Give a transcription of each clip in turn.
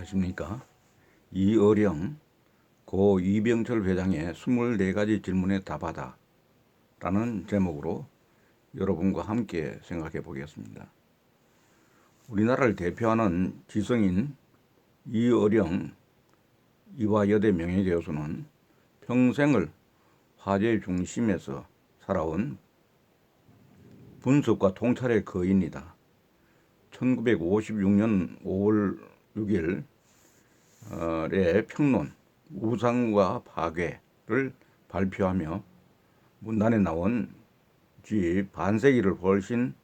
안녕하십니까. 이어령 고 이병철 회장의 24가지 질문에 답하다 라는 제목으로 여러분과 함께 생각해 보겠습니다. 우리나라를 대표하는 지성인 이어령 이화여대 명예교수는 평생을 화제 중심에서 살아온 분석과 통찰의 거인이다. 1956년 5월 6일에 평론 우상과 파괴를 발표하며 문단에 나온 지 반세기를 훨씬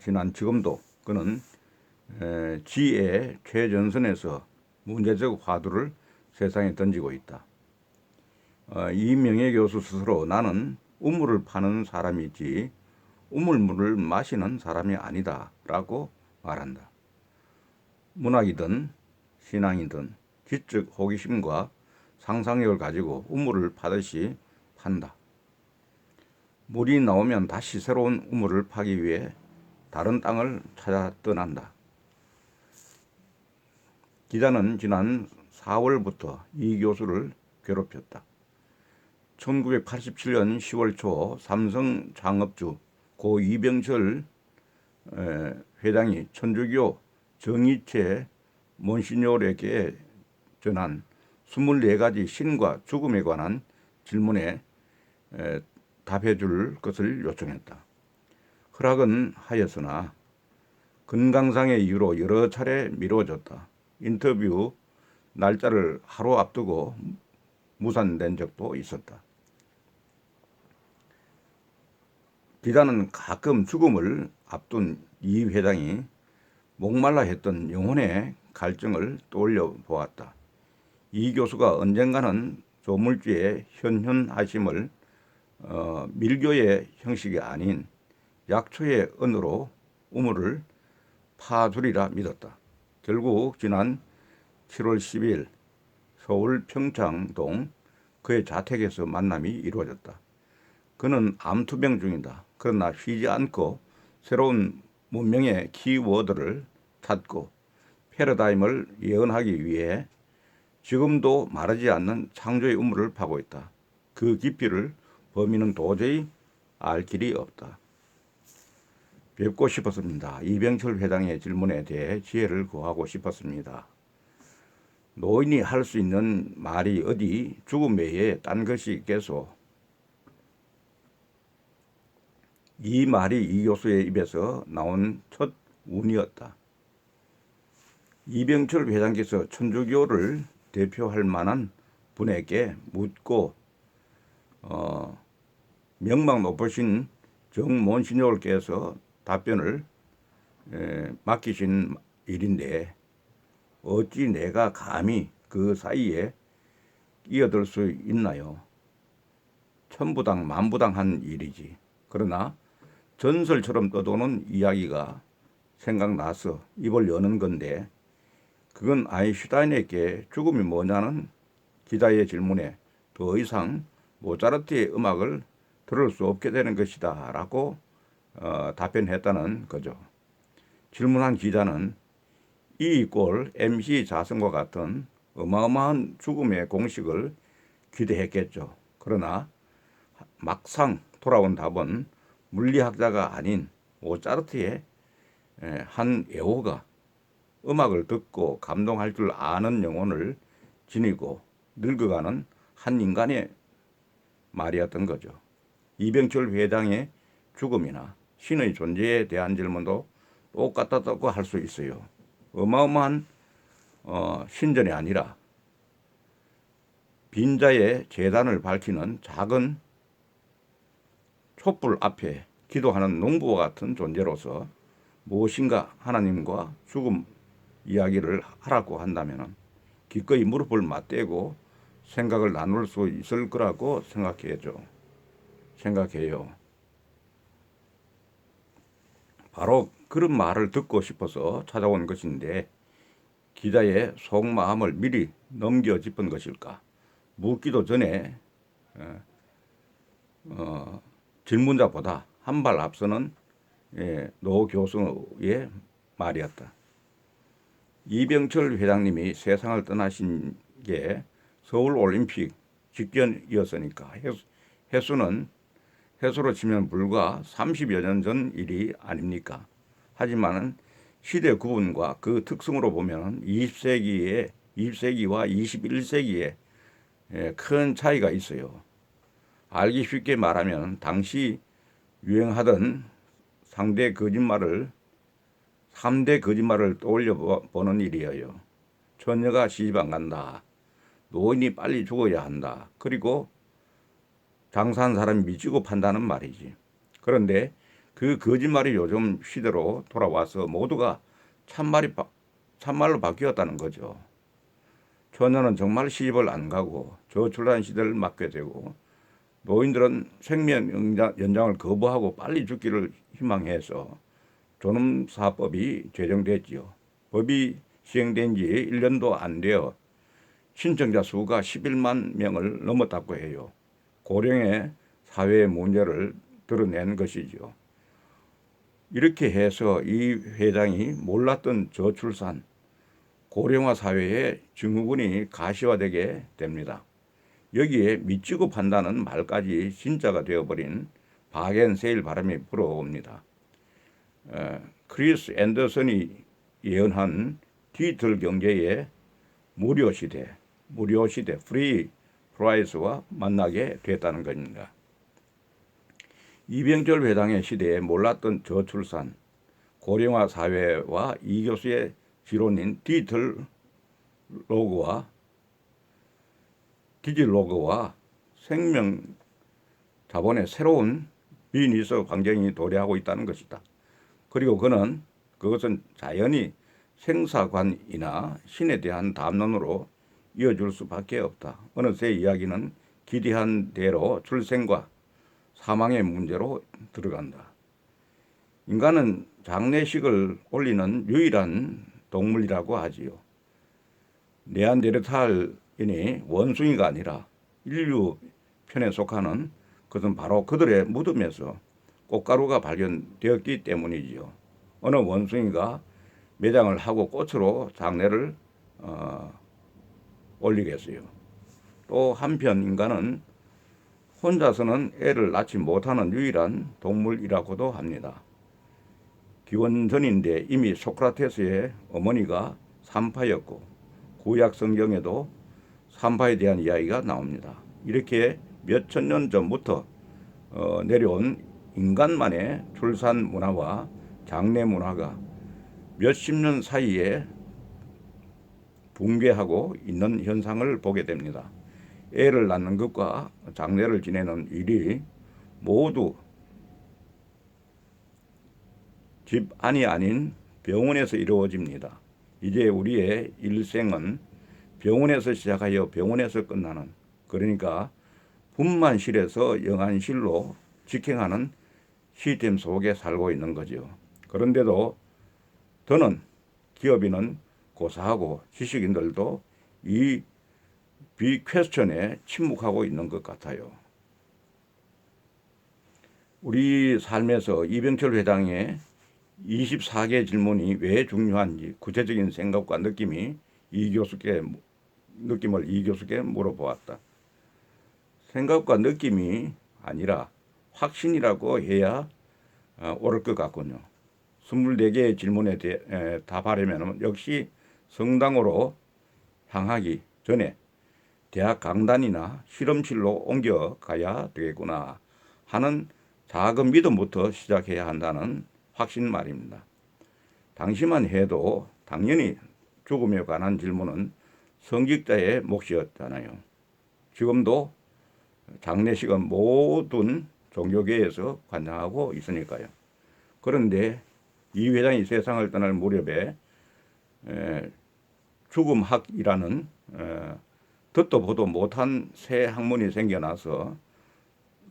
지난 지금도 그는 지의 최전선에서 문제적 화두를 세상에 던지고 있다. 이 명예교수 스스로 나는 우물을 파는 사람이지 우물물을 마시는 사람이 아니다 라고 말한다. 문학이든 신앙이든 지적 호기심과 상상력을 가지고 우물을 파듯이 판다. 물이 나오면 다시 새로운 우물을 파기 위해 다른 땅을 찾아 떠난다. 기자는 지난 4월부터 이 교수를 괴롭혔다. 1987년 10월 초 삼성 창업주 고 이병철 회장이 천주교 정의체 몬시뇨르에게 전한 24가지 신과 죽음에 관한 질문에 답해 줄 것을 요청했다. 허락은 하였으나 건강상의 이유로 여러 차례 미뤄졌다. 인터뷰 날짜를 하루 앞두고 무산된 적도 있었다. 기자는 가끔 죽음을 앞둔 이 회장이 목말라 했던 영혼의 갈증을 떠올려 보았다. 이 교수가 언젠가는 조물주의 현현하심을 밀교의 형식이 아닌 약초의 언어로 우물을 파주리라 믿었다. 결국 지난 7월 10일 서울 평창동 그의 자택에서 만남이 이루어졌다. 그는 암투병 중이다. 그러나 쉬지 않고 새로운 문명의 키워드를 찾고 패러다임을 예언하기 위해 지금도 마르지 않는 창조의 우물을 파고 있다. 그 깊이를 범인은 도저히 알 길이 없다. 뵙고 싶었습니다. 이병철 회장의 질문에 대해 지혜를 구하고 싶었습니다. 노인이 할 수 있는 말이 어디 죽음 외에 딴 것이 있겠소. 이 말이 이 교수의 입에서 나온 첫 운이었다. 이병철 회장께서 천주교를 대표할 만한 분에게 묻고 명망 높으신 정몬시뇨르께서 답변을 맡기신 일인데 어찌 내가 감히 그 사이에 끼어들 수 있나요? 천부당 만부당한 일이지. 그러나 전설처럼 떠도는 이야기가 생각나서 입을 여는 건데 그건 아인슈타인에게 죽음이 뭐냐는 기자의 질문에 더 이상 모차르트의 음악을 들을 수 없게 되는 것이다 라고 답변했다는 거죠. 질문한 기자는 이꼴 MC 자성과 같은 어마어마한 죽음의 공식을 기대했겠죠. 그러나 막상 돌아온 답은 물리학자가 아닌 모차르트의 한 애호가 음악을 듣고 감동할 줄 아는 영혼을 지니고 늙어가는 한 인간의 말이었던 거죠. 이병철 회장의 죽음이나 신의 존재에 대한 질문도 똑같다고 할 수 있어요. 어마어마한 신전이 아니라 빈자의 제단을 밝히는 작은 촛불 앞에 기도하는 농부와 같은 존재로서 무엇인가 하나님과 죽음 이야기를 하라고 한다면 기꺼이 무릎을 맞대고 생각을 나눌 수 있을 거라고 생각해요. 바로 그런 말을 듣고 싶어서 찾아온 것인데 기자의 속마음을 미리 넘겨 짚은 것일까? 묻기도 전에 질문자보다 한 발 앞서는 노 교수의 말이었다. 이병철 회장님이 세상을 떠나신 게 서울올림픽 직전이었으니까 해수로 치면 불과 30여 년 전 일이 아닙니까? 하지만 시대 구분과 그 특성으로 보면 20세기와 21세기에 큰 차이가 있어요. 알기 쉽게 말하면 당시 유행하던 3대 거짓말을 떠올려 보는 일이에요. 처녀가 시집 안 간다. 노인이 빨리 죽어야 한다. 그리고 장사한 사람이 미치고 판다는 말이지. 그런데 그 거짓말이 요즘 시대로 돌아와서 모두가 참말로 바뀌었다는 거죠. 처녀는 정말 시집을 안 가고 저출산 시대를 맞게 되고 노인들은 생명 연장을 거부하고 빨리 죽기를 희망해서 존엄사법이 제정됐지요. 법이 시행된 지 1년도 안 되어 신청자 수가 11만 명을 넘었다고 해요. 고령의 사회의 문제를 드러낸 것이죠. 이렇게 해서 이 회장이 몰랐던 저출산, 고령화 사회의 증후군이 가시화되게 됩니다. 여기에 미치고 판다는 말까지 진짜가 되어버린 박앤세일 바람이 불어옵니다. 크리스 앤더슨이 예언한 디지털 경제의 무료 시대, 프리 프라이스와 만나게 됐다는 겁니다. 이병철 회장의 시대에 몰랐던 저출산, 고령화 사회와 이 교수의 지론인 디지털 로그와 생명 자본의 새로운 비즈니스 환경이 도래하고 있다는 것이다. 그리고 그것은 자연히 생사관이나 신에 대한 담론으로 이어질 수밖에 없다. 어느새 이야기는 기대한 대로 출생과 사망의 문제로 들어간다. 인간은 장례식을 올리는 유일한 동물이라고 하지요. 네안데르탈인이 원숭이가 아니라 인류 편에 속하는 것은 바로 그들의 무덤에서 꽃가루가 발견되었기 때문이지요. 어느 원숭이가 매장을 하고 꽃으로 장례를 올리겠어요. 또 한편 인간은 혼자서는 애를 낳지 못하는 유일한 동물이라고도 합니다. 기원전인데 이미 소크라테스의 어머니가 산파였고 구약 성경에도 산파에 대한 이야기가 나옵니다. 이렇게 몇천 년 전부터 내려온 인간만의 출산 문화와 장례 문화가 몇십 년 사이에 붕괴하고 있는 현상을 보게 됩니다. 애를 낳는 것과 장례를 지내는 일이 모두 집 안이 아닌 병원에서 이루어집니다. 이제 우리의 일생은 병원에서 시작하여 병원에서 끝나는, 그러니까 분만실에서 영안실로 직행하는 시스템 속에 살고 있는 거죠. 그런데도 더는 기업인은 고사하고 지식인들도 이 비퀘스천에 침묵하고 있는 것 같아요. 우리 삶에서 이병철 회장의 24개 질문이 왜 중요한지 구체적인 생각과 느낌을 이 교수께 물어보았다. 생각과 느낌이 아니라 확신이라고 해야 옳을 것 같군요. 24개의 질문에 답하려면 역시 성당으로 향하기 전에 대학 강단이나 실험실로 옮겨가야 되겠구나 하는 작은 믿음부터 시작해야 한다는 확신 말입니다. 당시만 해도 당연히 죽음에 관한 질문은 성직자의 몫이었잖아요. 지금도 장례식은 모든 종교계에서 관장하고 있으니까요. 그런데 이 회장이 세상을 떠날 무렵에 죽음학이라는 듣도 보도 못한 새 학문이 생겨나서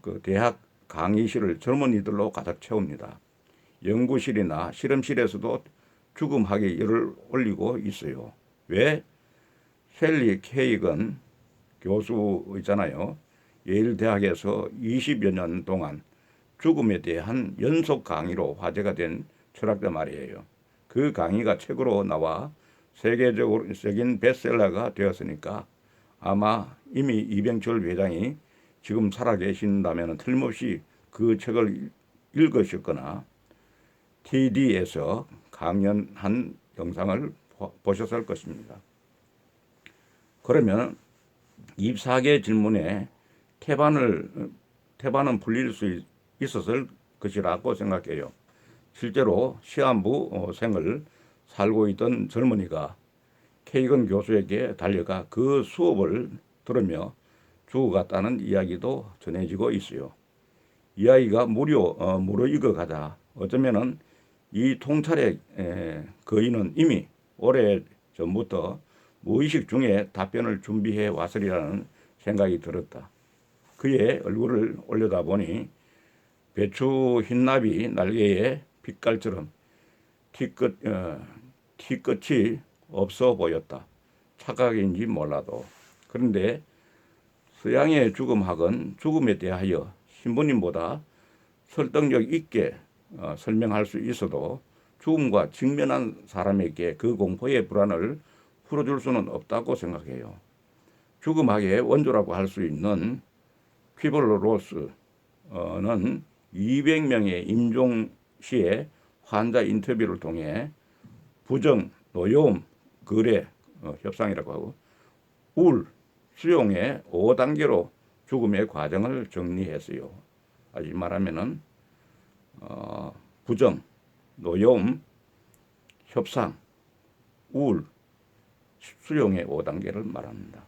그 대학 강의실을 젊은이들로 가득 채웁니다. 연구실이나 실험실에서도 죽음학의 열을 올리고 있어요. 왜? 셀리 케이건 교수 있잖아요. 예일 대학에서 20여 년 동안 죽음에 대한 연속 강의로 화제가 된 철학자 말이에요. 그 강의가 책으로 나와 세계적인 베스트셀러가 되었으니까 아마 이미 이병철 회장이 지금 살아계신다면 틀림없이 그 책을 읽으셨거나 TD에서 강연한 영상을 보셨을 것입니다. 그러면 24개 질문에 태반은 풀릴 수 있었을 것이라고 생각해요. 실제로 시한부생을 살고 있던 젊은이가 케이건 교수에게 달려가 그 수업을 들으며 죽어갔다는 이야기도 전해지고 있어요. 이야기가 무르익어가자 어쩌면은 이 통찰의 거인은 이미 오래 전부터 무의식 중에 답변을 준비해 왔으리라는 생각이 들었다. 그의 얼굴을 올려다보니 배추 흰나비 날개에 빛깔처럼 티끝이 없어 보였다. 착각인지 몰라도. 그런데 서양의 죽음학은 죽음에 대하여 신부님보다 설득력 있게 설명할 수 있어도 죽음과 직면한 사람에게 그 공포의 불안을 풀어줄 수는 없다고 생각해요. 죽음학의 원조라고 할 수 있는 퀴블로스는 200명의 임종시의 환자 인터뷰를 통해 부정, 노여움, 거래, 협상이라고 하고 우울, 수용의 5단계로 죽음의 과정을 정리했어요. 다시 말하면은 부정, 노여움, 협상, 우울, 수용의 5단계를 말합니다.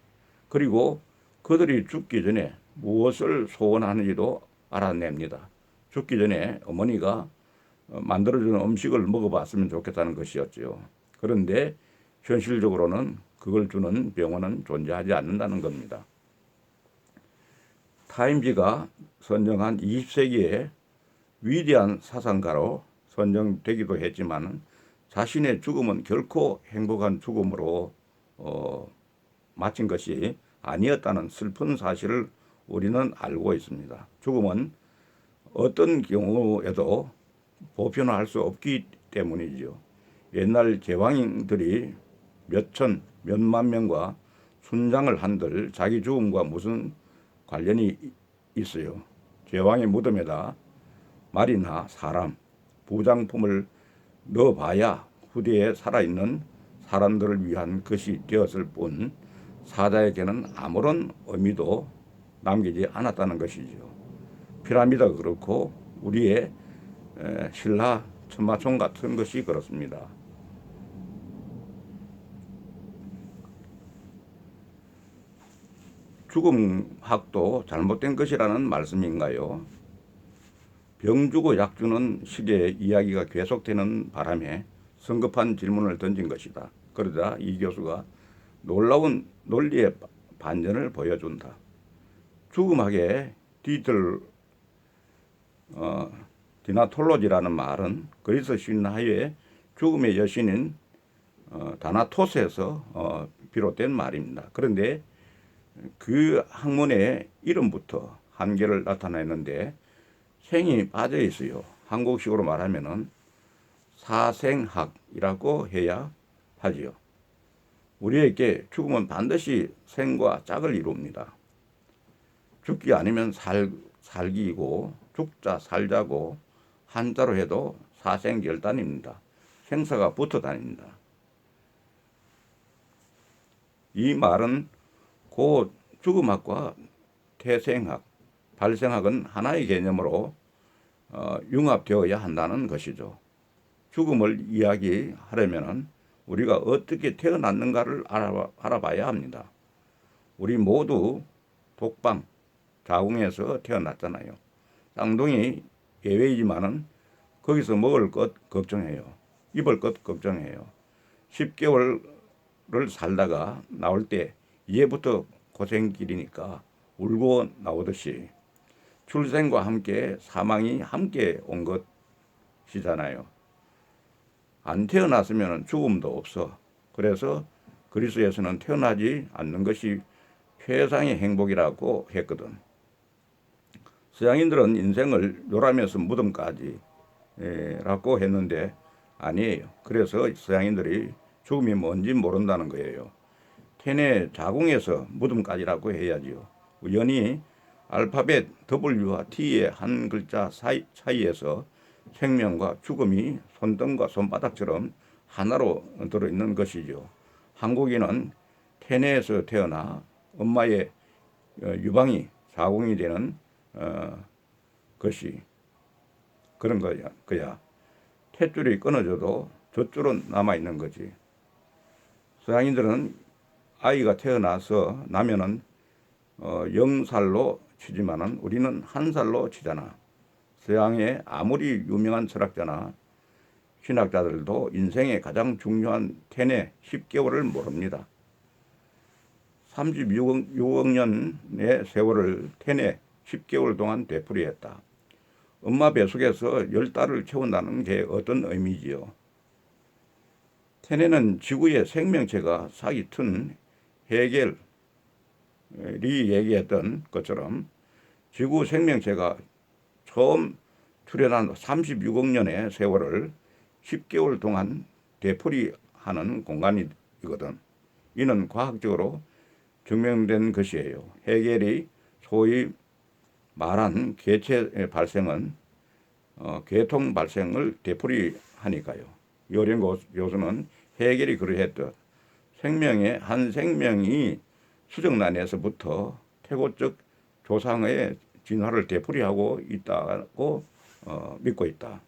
그리고 그들이 죽기 전에 무엇을 소원하는지도 알아냅니다. 죽기 전에 어머니가 만들어주는 음식을 먹어봤으면 좋겠다는 것이었죠. 그런데 현실적으로는 그걸 주는 병원은 존재하지 않는다는 겁니다. 타임지가 선정한 20세기의 위대한 사상가로 선정되기도 했지만 자신의 죽음은 결코 행복한 죽음으로 마친 것이 아니었다는 슬픈 사실을 우리는 알고 있습니다. 죽음은 어떤 경우에도 보편화할 수 없기 때문이죠. 옛날 제왕들이 몇천, 몇만 명과 순장을 한들 자기 죽음과 무슨 관련이 있어요. 제왕의 무덤에다 말이나 사람, 부장품을 넣어봐야 후대에 살아있는 사람들을 위한 것이 되었을 뿐 사자에게는 아무런 의미도 남기지 않았다는 것이죠. 피라미드가 그렇고 우리의 신라 천마총 같은 것이 그렇습니다. 죽음학도 잘못된 것이라는 말씀인가요? 병 주고 약 주는 식의 이야기가 계속되는 바람에 성급한 질문을 던진 것이다. 그러자 이 교수가 놀라운 논리의 반전을 보여준다. 죽음학의 디나톨로지라는 말은 그리스 신화의 죽음의 여신인 다나토스에서 비롯된 말입니다. 그런데 그 학문의 이름부터 한계를 나타내는데 생이 빠져 있어요. 한국식으로 말하면은 사생학이라고 해야 하지요. 우리에게 죽음은 반드시 생과 짝을 이룹니다. 죽기 아니면 살기이고 죽자 살자고 한자로 해도 사생결단입니다. 생사가 붙어 다닙니다. 이 말은 곧 죽음학과 태생학, 발생학은 하나의 개념으로 융합되어야 한다는 것이죠. 죽음을 이야기하려면 우리가 어떻게 태어났는가를 알아봐야 합니다. 우리 모두 독방, 자궁에서 태어났잖아요. 쌍둥이 예외이지만은 거기서 먹을 것 걱정해요. 입을 것 걱정해요. 10개월을 살다가 나올 때 이제부터 고생길이니까 울고 나오듯이 출생과 함께 사망이 함께 온 것이잖아요. 안 태어났으면 죽음도 없어. 그래서 그리스에서는 태어나지 않는 것이 최상의 행복이라고 했거든. 서양인들은 인생을 요람에서 무덤까지 라고 했는데 아니에요. 그래서 서양인들이 죽음이 뭔지 모른다는 거예요. 태내 자궁에서 무덤까지라고 해야지요. 우연히 알파벳 W와 T의 한 글자 사이에서 생명과 죽음이 손등과 손바닥처럼 하나로 들어있는 것이죠. 한국인은 태내에서 태어나 엄마의 유방이 자궁이 되는 것이 그런 거야. 탯줄이 끊어져도 젖줄은 남아있는 거지. 서양인들은 아이가 태어나서 나면은 0살로 치지만은 우리는 1살로 치잖아. 서양의 아무리 유명한 철학자나 신학자들도 인생의 가장 중요한 태내 10개월을 모릅니다. 36억 년의 세월을 태내 10개월 동안 되풀이했다. 엄마 뱃속에서 10달을 채운다는 게 어떤 의미지요? 태내는 지구의 생명체가 사기 튼 헤겔이 얘기했던 것처럼 지구 생명체가 처음 출현한 36억 년의 세월을 10개월 동안 되풀이하는 공간이거든. 이는 과학적으로 증명된 것이에요. 헤겔이 소위 말한 개체 발생은 계통 발생을 되풀이하니까요. 요령 교수는 헤겔이 그러했듯 생명의 한 생명이 수정란에서부터 태고적 조상의 진화를 되풀이하고 있다고 믿고 있다.